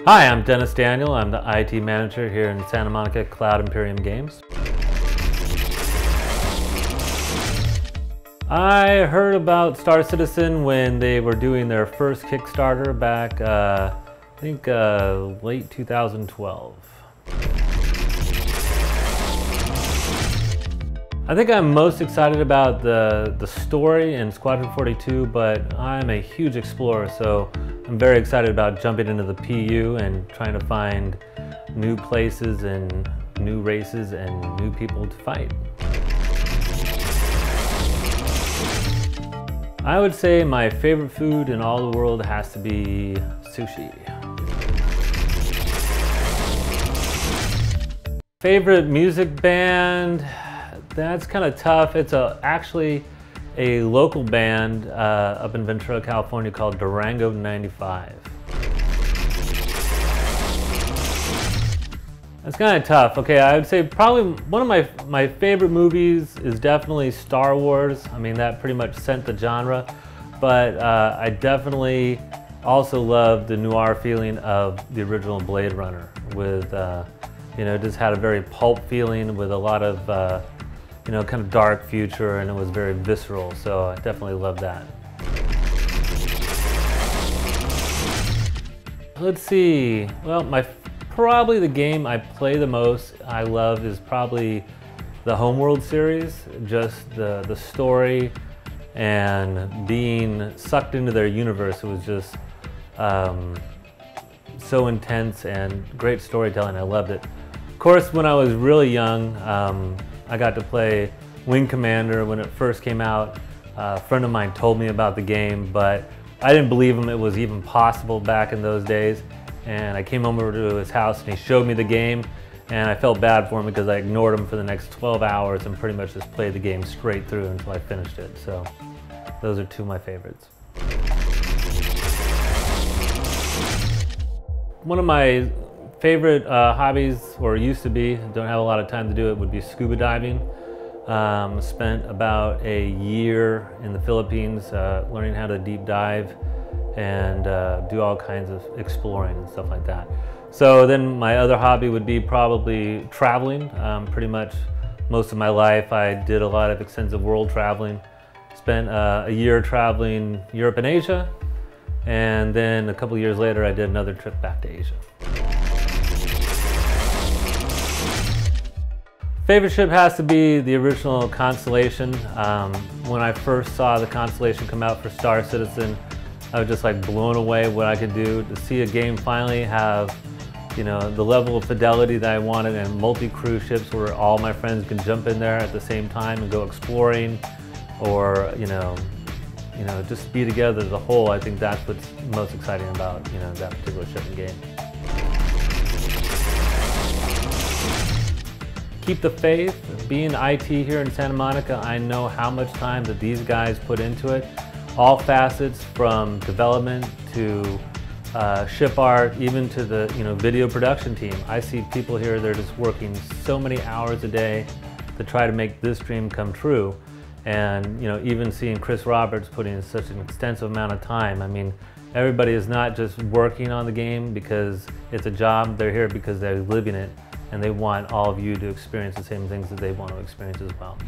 Hi, I'm Dennis Daniel. I'm the IT manager here in Santa Monica Cloud Imperium Games. I heard about Star Citizen when they were doing their first Kickstarter back, I think late 2012. I think I'm most excited about the story in Squadron 42, but I'm a huge explorer, so I'm very excited about jumping into the PU and trying to find new places and new races and new people to fight. I would say my favorite food in all the world has to be sushi. Favorite music band? That's kind of tough. It's actually a local band up in Ventura, California called Durango 95. That's kind of tough. Okay, I would say probably one of my favorite movies is definitely Star Wars. I mean, that pretty much sent the genre, but I definitely also love the noir feeling of the original Blade Runner with, you know, just had a very pulp feeling with a lot of you know, kind of dark future, and it was very visceral, so I definitely love that. Let's see, well, probably the game I play the most, I love, is probably the Homeworld Series. Just the story and being sucked into their universe, it was just so intense and great storytelling. I loved it. Of course, when I was really young, I got to play Wing Commander when it first came out. A friend of mine told me about the game, but I didn't believe him it was even possible back in those days. And I came over to his house and he showed me the game, and I felt bad for him because I ignored him for the next 12 hours and pretty much just played the game straight through until I finished it. So those are two of my favorites. One of my favorite hobbies, or used to be, don't have a lot of time to do it, would be scuba diving. Spent about a year in the Philippines learning how to deep dive and do all kinds of exploring and stuff like that. So then my other hobby would be probably traveling. Pretty much most of my life I did a lot of extensive world traveling. Spent a year traveling Europe and Asia, and then a couple years later I did another trip back to Asia. Favorite ship has to be the original Constellation. When I first saw the Constellation come out for Star Citizen, I was just like blown away what I could do. To see a game finally have, you know, the level of fidelity that I wanted, and multi-crew ships where all my friends can jump in there at the same time and go exploring, or you know, just be together as a whole. I think that's what's most exciting about, you know, that particular ship and game. Keep the faith. Being IT here in Santa Monica, I know how much time that these guys put into it. All facets, from development to ship art, even to the video production team. I see people here, they're just working so many hours a day to try to make this dream come true. And even seeing Chris Roberts putting in such an extensive amount of time. I mean, everybody is not just working on the game because it's a job, they're here because they're living it. And they want all of you to experience the same things that they want to experience as well.